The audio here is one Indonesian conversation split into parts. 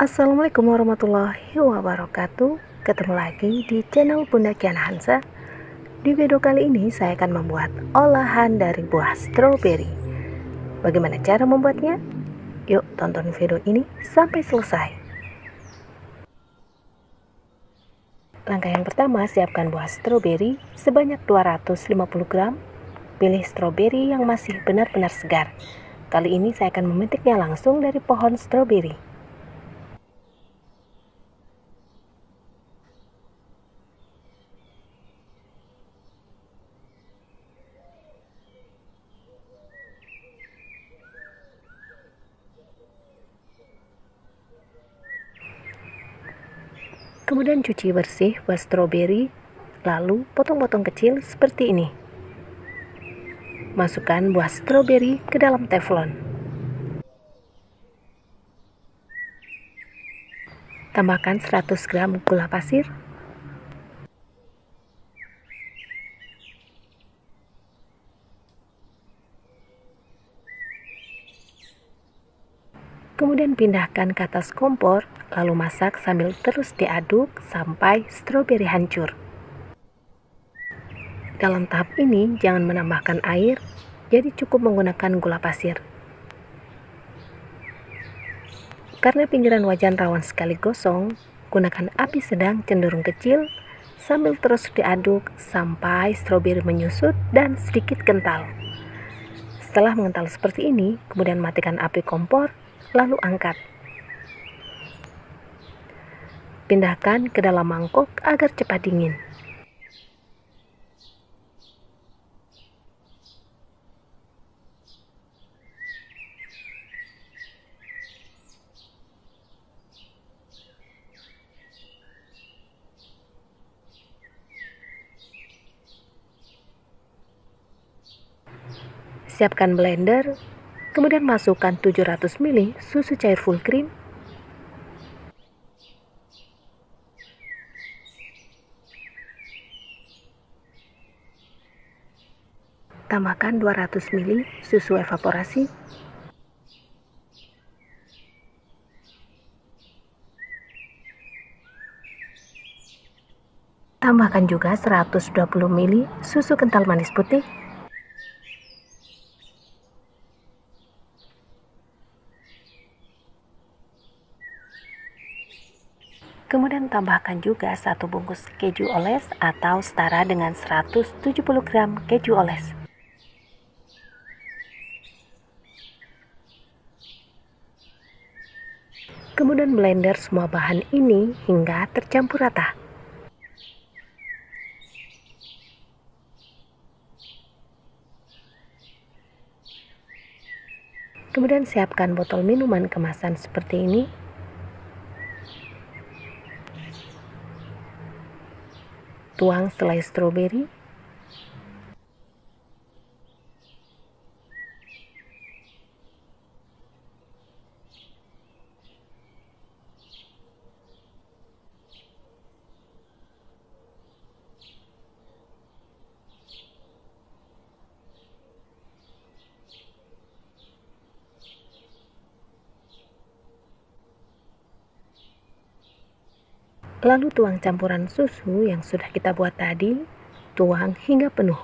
Assalamualaikum warahmatullahi wabarakatuh. Ketemu lagi di channel Bunda Kian Hansa. Di video kali ini saya akan membuat olahan dari buah stroberi. Bagaimana cara membuatnya? Yuk tonton video ini sampai selesai. Langkah yang pertama, siapkan buah stroberi sebanyak 250 gram. Pilih stroberi yang masih benar-benar segar. Kali ini saya akan memetiknya langsung dari pohon stroberi. Kemudian cuci bersih buah stroberi, lalu potong-potong kecil seperti ini. Masukkan buah stroberi ke dalam teflon. Tambahkan 100 gram gula pasir. Kemudian pindahkan ke atas kompor, lalu masak sambil terus diaduk sampai stroberi hancur. Dalam tahap ini jangan menambahkan air, jadi cukup menggunakan gula pasir. Karena pinggiran wajan rawan sekali gosong, gunakan api sedang cenderung kecil sambil terus diaduk sampai stroberi menyusut dan sedikit kental. Setelah mengental seperti ini, kemudian matikan api kompor, lalu angkat. Pindahkan ke dalam mangkok agar cepat dingin. Siapkan blender, kemudian masukkan 700 ml susu cair full cream, tambahkan 200 ml susu evaporasi, tambahkan juga 120 ml susu kental manis putih, kemudian tambahkan juga 1 bungkus keju oles atau setara dengan 170 gram keju oles. Kemudian blender semua bahan ini hingga tercampur rata. Kemudian siapkan botol minuman kemasan seperti ini. Tuang selai stroberi. Lalu tuang campuran susu yang sudah kita buat tadi, tuang hingga penuh.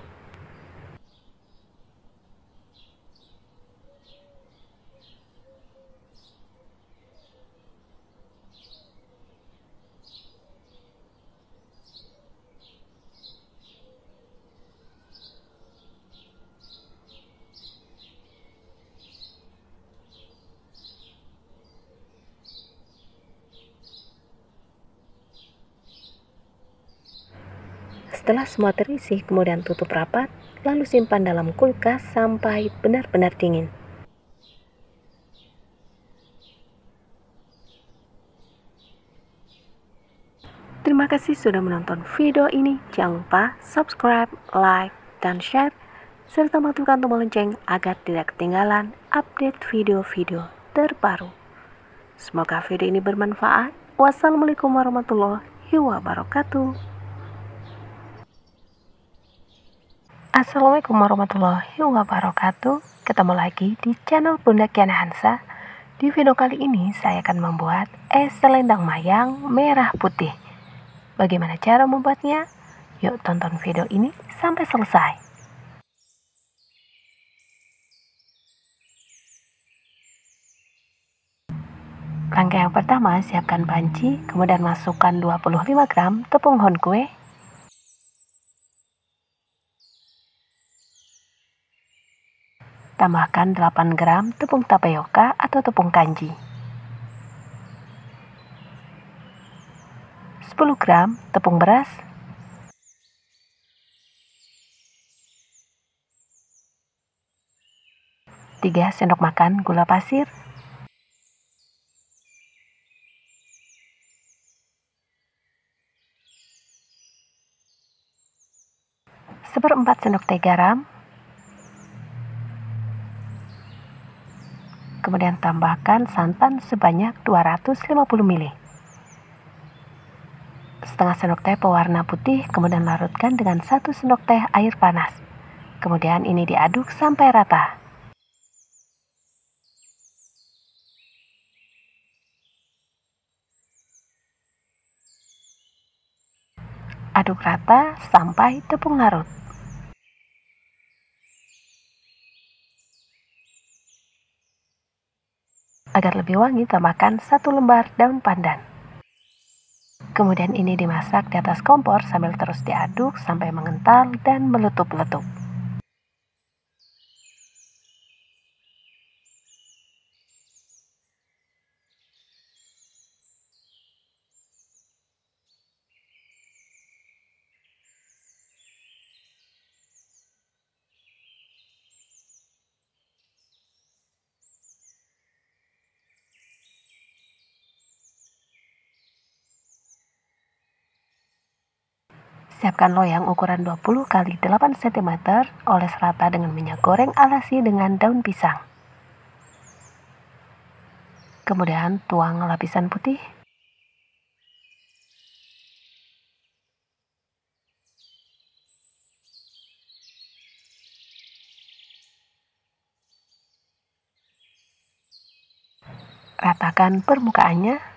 Setelah semua terisi, kemudian tutup rapat, lalu simpan dalam kulkas sampai benar-benar dingin. Terima kasih sudah menonton video ini. Jangan lupa subscribe, like, dan share, serta matikan tombol lonceng agar tidak ketinggalan update video-video terbaru. Semoga video ini bermanfaat. Wassalamualaikum warahmatullahi wabarakatuh. Assalamualaikum warahmatullahi wabarakatuh. Ketemu lagi di channel Bunda Kian Hansa. Di video kali ini saya akan membuat es selendang mayang merah putih. Bagaimana cara membuatnya? Yuk tonton video ini sampai selesai. Langkah yang pertama, siapkan panci, kemudian masukkan 25 gram tepung honkue, tambahkan 8 gram tepung tapioka atau tepung kanji, 10 gram tepung beras, 3 sendok makan gula pasir, 1/4 sendok teh garam, kemudian tambahkan santan sebanyak 250 ml. Setengah sendok teh pewarna putih, kemudian larutkan dengan 1 sendok teh air panas. Kemudian ini diaduk sampai rata. Aduk rata sampai tepung larut. Agar lebih wangi, tambahkan 1 lembar daun pandan. Kemudian ini dimasak di atas kompor sambil terus diaduk sampai mengental dan meletup-letup. Siapkan loyang ukuran 20 x 8 cm, oles rata dengan minyak goreng alasi dengan daun pisang. Kemudian tuang lapisan putih. Ratakan permukaannya.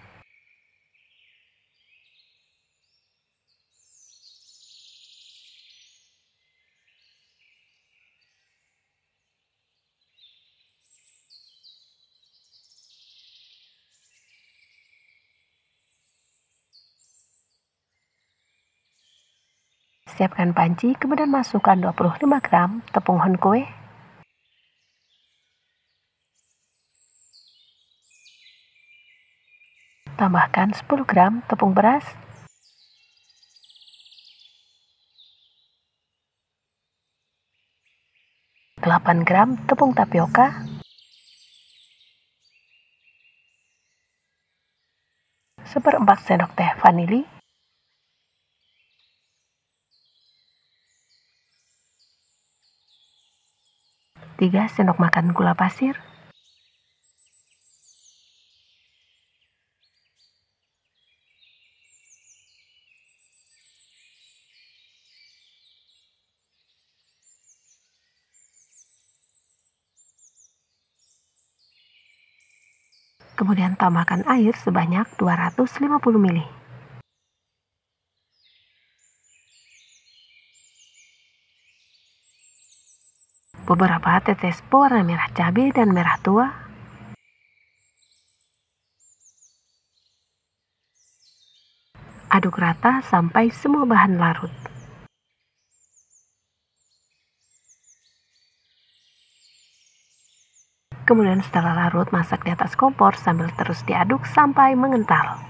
Siapkan panci, kemudian masukkan 25 gram tepung honkue, tambahkan 10 gram tepung beras, 8 gram tepung tapioka, 1/4 sendok teh vanili, 3 sendok makan gula pasir, kemudian tambahkan air sebanyak 250 ml. Beberapa tetes pewarna merah cabai dan merah tua, aduk rata sampai semua bahan larut. Kemudian setelah larut, masak di atas kompor sambil terus diaduk sampai mengental.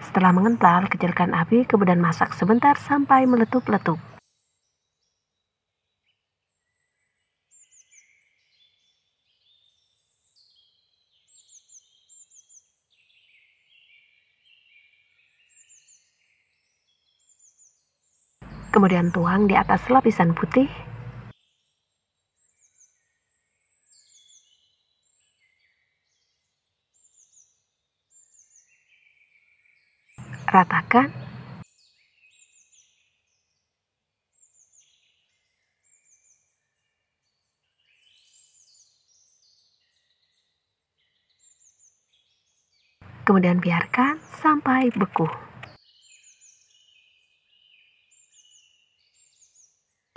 Setelah mengental, kecilkan api, kemudian masak sebentar sampai meletup-letup. Kemudian tuang di atas lapisan putih. Ratakan. Kemudian biarkan sampai beku.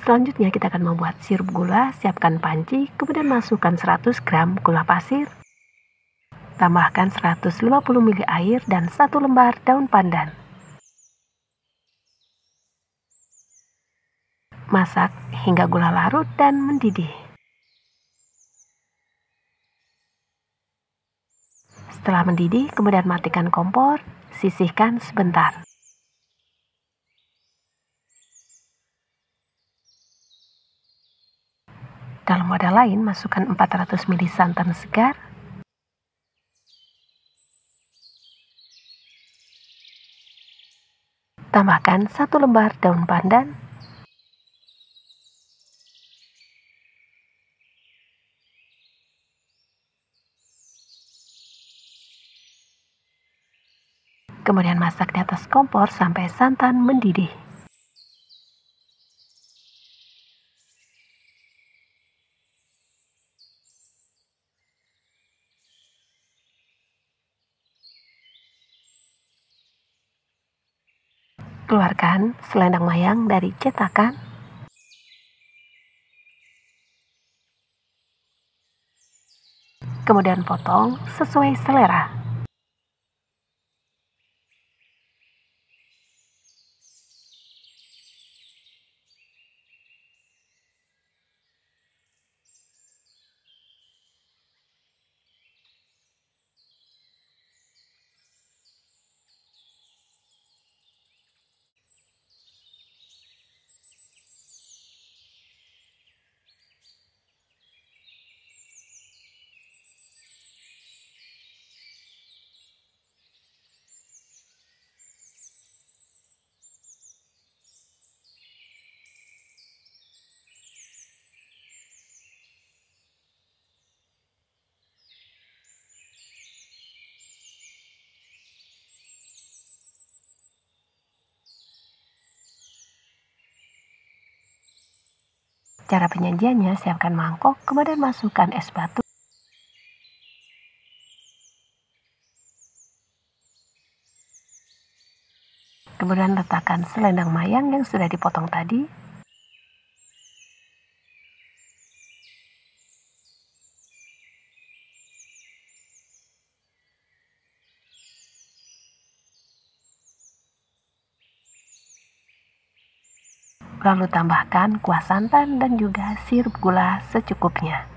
Selanjutnya kita akan membuat sirup gula. Siapkan panci, kemudian masukkan 100 gram gula pasir. Tambahkan 150 ml air dan 1 lembar daun pandan. Masak hingga gula larut dan mendidih. Setelah mendidih, kemudian matikan kompor, sisihkan sebentar. Dalam wadah lain, masukkan 400 ml santan segar. Tambahkan 1 lembar daun pandan. Kemudian masak di atas kompor sampai santan mendidih. Keluarkan selendang mayang dari cetakan. Kemudian potong sesuai selera. Cara penyajiannya, siapkan mangkok, kemudian masukkan es batu. Kemudian letakkan selendang mayang yang sudah dipotong tadi. Lalu tambahkan kuah santan dan juga sirup gula secukupnya.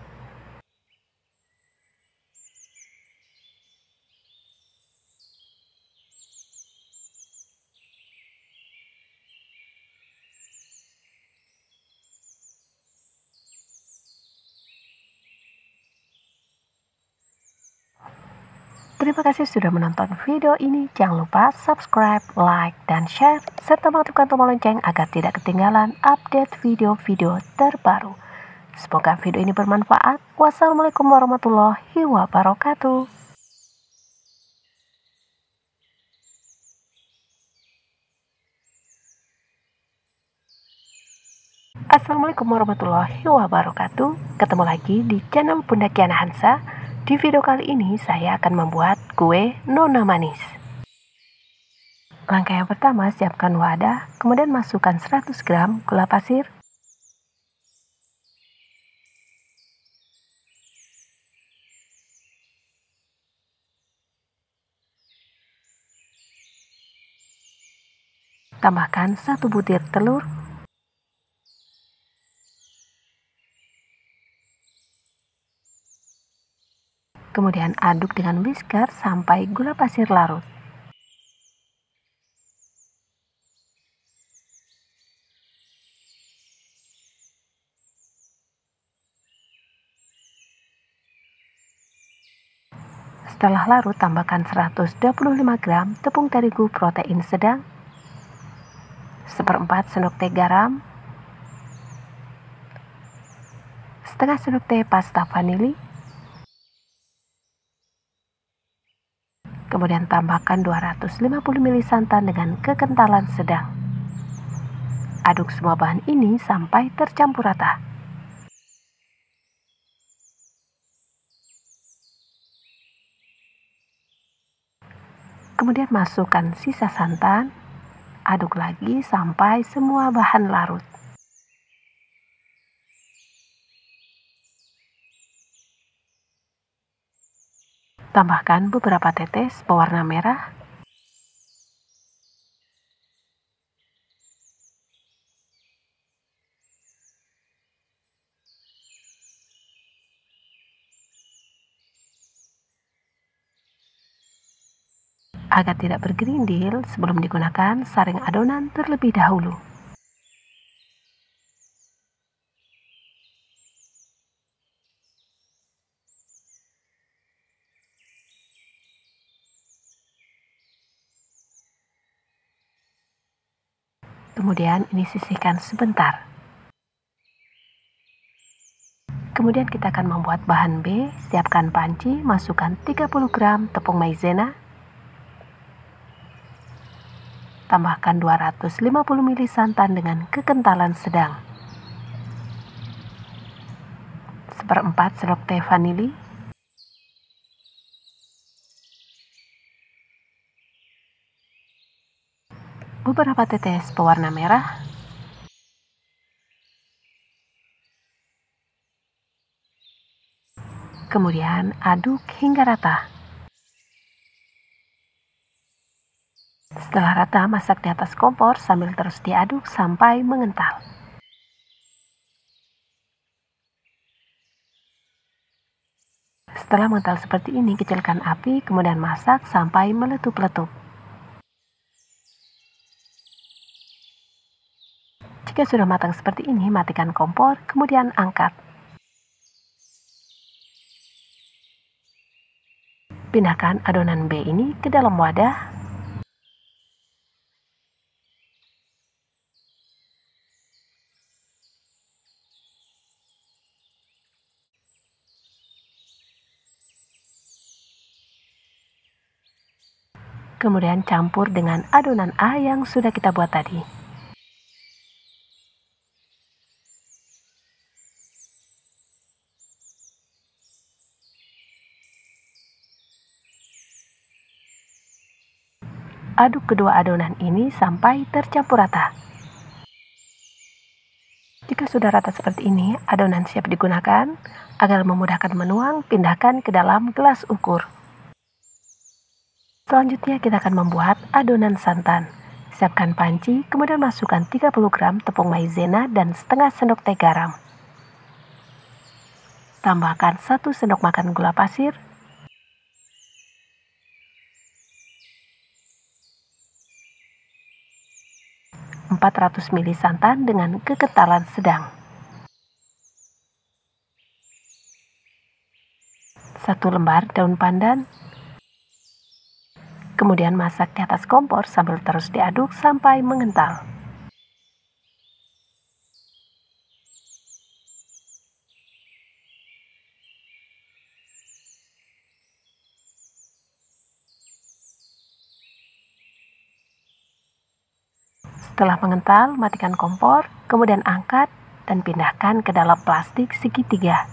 Terima kasih sudah menonton video ini. Jangan lupa subscribe, like, dan share, serta aktifkan tombol lonceng agar tidak ketinggalan update video-video terbaru. Semoga video ini bermanfaat. Wassalamualaikum warahmatullahi wabarakatuh. Assalamualaikum warahmatullahi wabarakatuh. Ketemu lagi di channel Bunda Kiana Hansa. Di video kali ini saya akan membuat kue nona manis. Langkah yang pertama, siapkan wadah, kemudian masukkan 100 gram gula pasir. Tambahkan 1 butir telur. Kemudian aduk dengan whisker sampai gula pasir larut. Setelah larut, tambahkan 125 gram tepung terigu protein sedang, 1/4 sendok teh garam, setengah sendok teh pasta vanili. Kemudian tambahkan 250 ml santan dengan kekentalan sedang. Aduk semua bahan ini sampai tercampur rata. Kemudian masukkan sisa santan, aduk lagi sampai semua bahan larut. Tambahkan beberapa tetes pewarna merah. Agar tidak bergerindil, sebelum digunakan, saring adonan terlebih dahulu. Kemudian ini sisihkan sebentar. Kemudian kita akan membuat bahan B. Siapkan panci, masukkan 30 gram tepung maizena. Tambahkan 250 ml santan dengan kekentalan sedang. 1/4 sendok teh vanili. Beberapa tetes pewarna merah. Kemudian aduk hingga rata. Setelah rata, masak di atas kompor sambil terus diaduk sampai mengental. Setelah mengental seperti ini, kecilkan api, kemudian masak sampai meletup-letup. Jika sudah matang seperti ini, matikan kompor, kemudian angkat. Pindahkan adonan B ini ke dalam wadah. Kemudian campur dengan adonan A yang sudah kita buat tadi. Aduk kedua adonan ini sampai tercampur rata. Jika sudah rata seperti ini, adonan siap digunakan. Agar memudahkan menuang, pindahkan ke dalam gelas ukur. Selanjutnya kita akan membuat adonan santan. Siapkan panci, kemudian masukkan 30 gram tepung maizena dan setengah sendok teh garam. Tambahkan 1 sendok makan gula pasir. (400 ml) santan dengan kekentalan sedang. 1 lembar daun pandan. Kemudian masak di atas kompor sambil terus diaduk sampai mengental. Setelah mengental, matikan kompor, kemudian angkat dan pindahkan ke dalam plastik segitiga.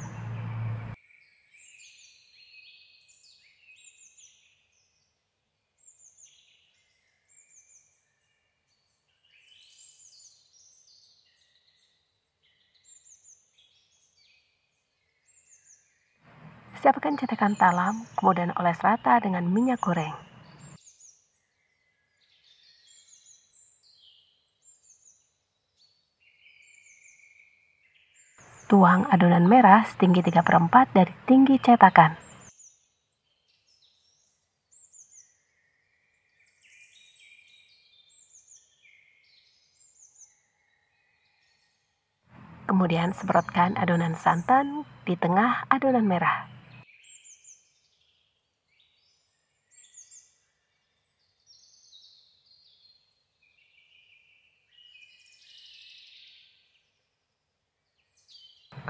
Siapkan cetakan talam, kemudian oles rata dengan minyak goreng. Tuang adonan merah setinggi 3/4 dari tinggi cetakan. Kemudian semprotkan adonan santan di tengah adonan merah.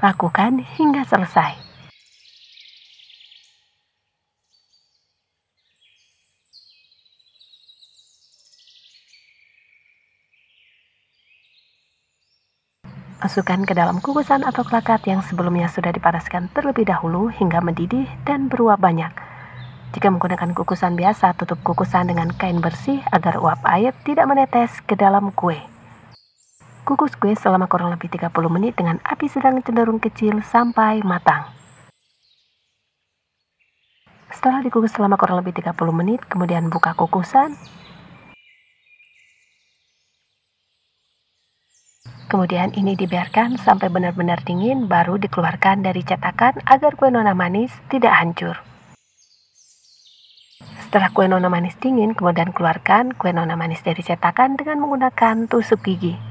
Lakukan hingga selesai. Masukkan ke dalam kukusan atau klakat yang sebelumnya sudah dipanaskan terlebih dahulu hingga mendidih dan beruap banyak. Jika menggunakan kukusan biasa, tutup kukusan dengan kain bersih agar uap air tidak menetes ke dalam kue. Kukus kue selama kurang lebih 30 menit dengan api sedang cenderung kecil sampai matang. Setelah dikukus selama kurang lebih 30 menit, kemudian buka kukusan. Kemudian ini dibiarkan sampai benar-benar dingin, baru dikeluarkan dari cetakan agar kue nona manis tidak hancur. Setelah kue nona manis dingin, kemudian keluarkan kue nona manis dari cetakan dengan menggunakan tusuk gigi.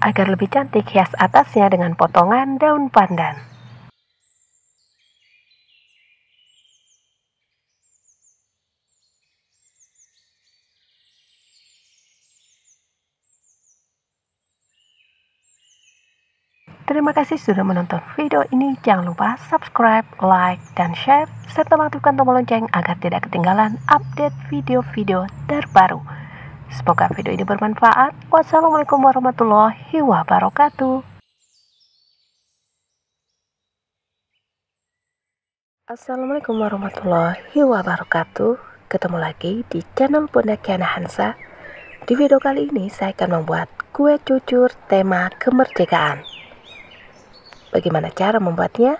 Agar lebih cantik, hias atasnya dengan potongan daun pandan. Terima kasih sudah menonton video ini. Jangan lupa subscribe, like, dan share, serta aktifkan tombol lonceng agar tidak ketinggalan update video-video terbaru. Semoga video ini bermanfaat. Wassalamualaikum warahmatullahi wabarakatuh. Assalamualaikum warahmatullahi wabarakatuh. Ketemu lagi di channel Bunda Kiana Hansa. Di video kali ini saya akan membuat kue cucur tema kemerdekaan. Bagaimana cara membuatnya?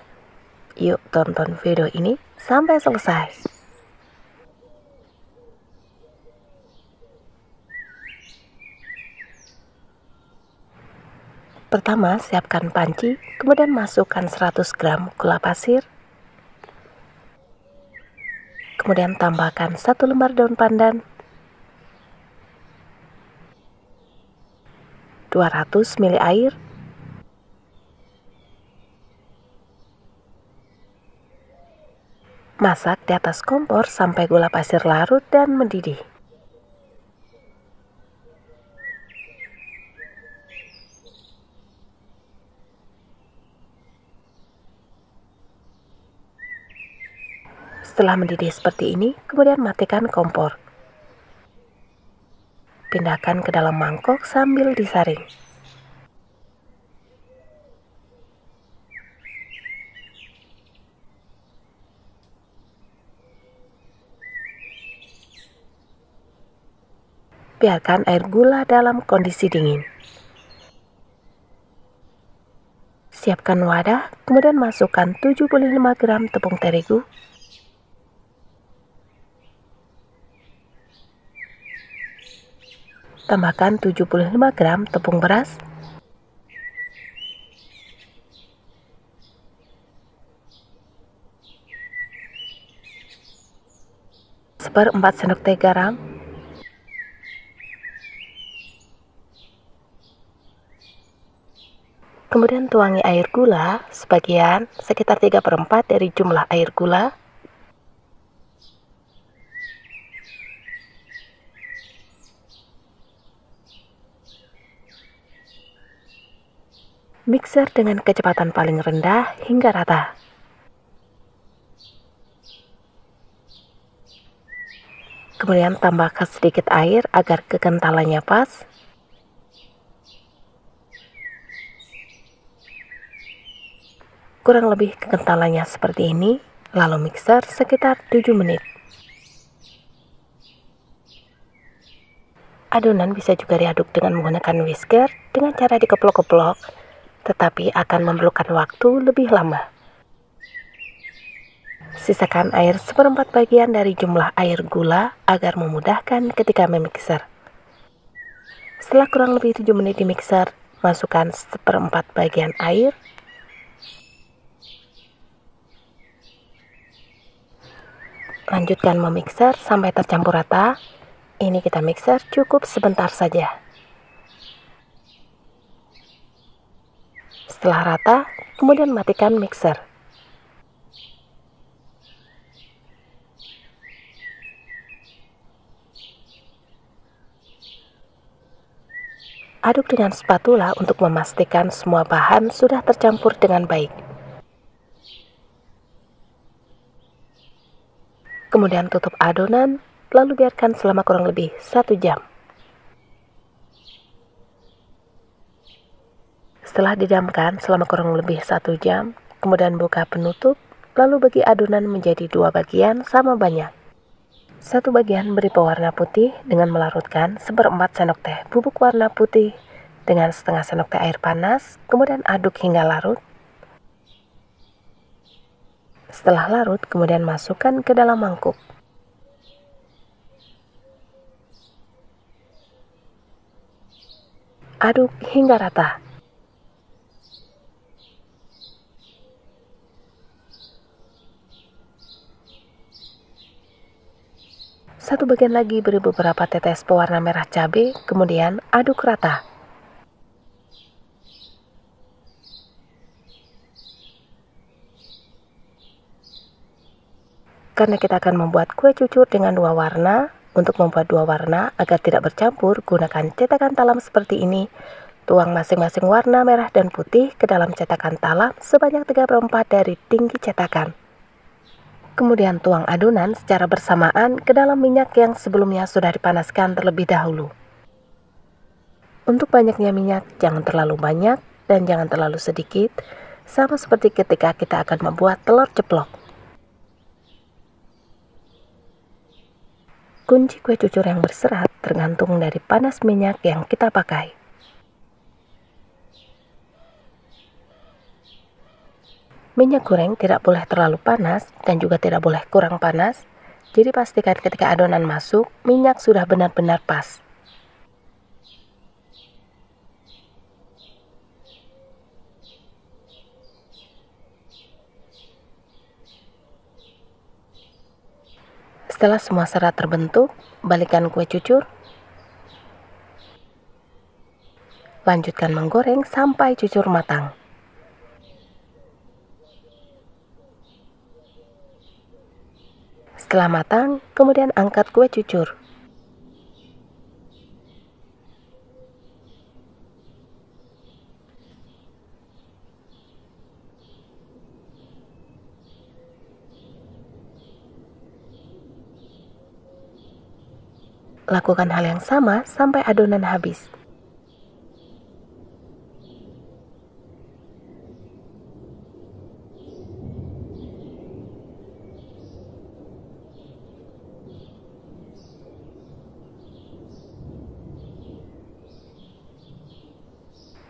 Yuk tonton video ini sampai selesai. Pertama, siapkan panci, kemudian masukkan 100 gram gula pasir. Kemudian tambahkan 1 lembar daun pandan, 200 ml air, masak di atas kompor sampai gula pasir larut dan mendidih. Setelah mendidih seperti ini, kemudian matikan kompor. Pindahkan ke dalam mangkok sambil disaring. Biarkan air gula dalam kondisi dingin. Siapkan wadah, kemudian masukkan 75 gram tepung terigu, tambahkan 75 gram tepung beras, seperempat sendok teh garam, kemudian tuangi air gula sebagian, sekitar 3/4 dari jumlah air gula. Mixer dengan kecepatan paling rendah hingga rata. Kemudian tambahkan sedikit air agar kekentalannya pas. Kurang lebih kekentalannya seperti ini, lalu mixer sekitar 7 menit. Adonan bisa juga diaduk dengan menggunakan whisker dengan cara dikeplok-keplok, tetapi akan memerlukan waktu lebih lama. Sisakan air 1/4 bagian dari jumlah air gula agar memudahkan ketika memixer. Setelah kurang lebih 7 menit di mixer, masukkan 1/4 bagian air. Lanjutkan memixer sampai tercampur rata. Ini kita mixer cukup sebentar saja. Setelah rata, kemudian matikan mixer. Aduk dengan spatula untuk memastikan semua bahan sudah tercampur dengan baik. Kemudian tutup adonan, lalu biarkan selama kurang lebih 1 jam. Setelah didiamkan selama kurang lebih 1 jam, kemudian buka penutup, lalu bagi adonan menjadi 2 bagian sama banyak. 1 bagian beri pewarna putih dengan melarutkan 1/4 sendok teh bubuk warna putih dengan setengah sendok teh air panas, kemudian aduk hingga larut. Setelah larut, kemudian masukkan ke dalam mangkuk. Aduk hingga rata. Satu bagian lagi beri beberapa tetes pewarna merah cabai, kemudian aduk rata. Karena kita akan membuat kue cucur dengan 2 warna, untuk membuat 2 warna agar tidak bercampur, gunakan cetakan talam seperti ini. Tuang masing-masing warna merah dan putih ke dalam cetakan talam sebanyak 3/4 dari tinggi cetakan. Kemudian tuang adonan secara bersamaan ke dalam minyak yang sebelumnya sudah dipanaskan terlebih dahulu. Untuk banyaknya minyak, jangan terlalu banyak dan jangan terlalu sedikit, sama seperti ketika kita akan membuat telur ceplok. Kunci kue cucur yang berserat tergantung dari panas minyak yang kita pakai. Minyak goreng tidak boleh terlalu panas dan juga tidak boleh kurang panas, jadi pastikan ketika adonan masuk, minyak sudah benar-benar pas. Setelah semua serat terbentuk, balikkan kue cucur. Lanjutkan menggoreng sampai cucur matang. Setelah matang, kemudian angkat kue cucur. Lakukan hal yang sama sampai adonan habis.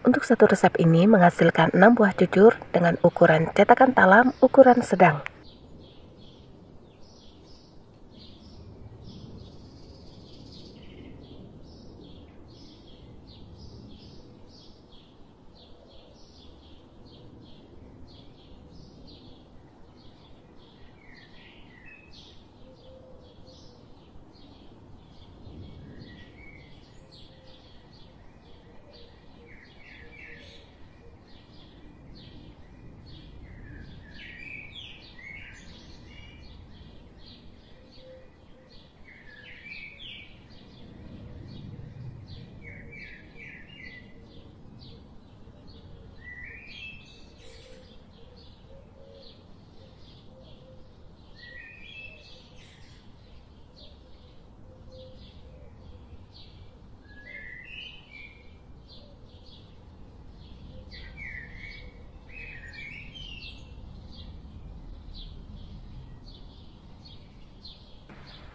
Untuk satu resep ini menghasilkan 6 buah cucur dengan ukuran cetakan talam ukuran sedang.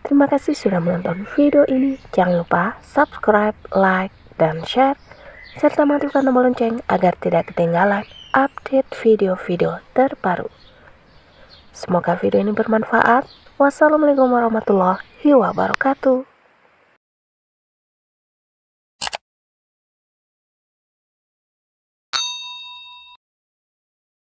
Terima kasih sudah menonton video ini. Jangan lupa subscribe, like, dan share, serta aktifkan tombol lonceng agar tidak ketinggalan update video-video terbaru. Semoga video ini bermanfaat. Wassalamualaikum warahmatullahi wabarakatuh.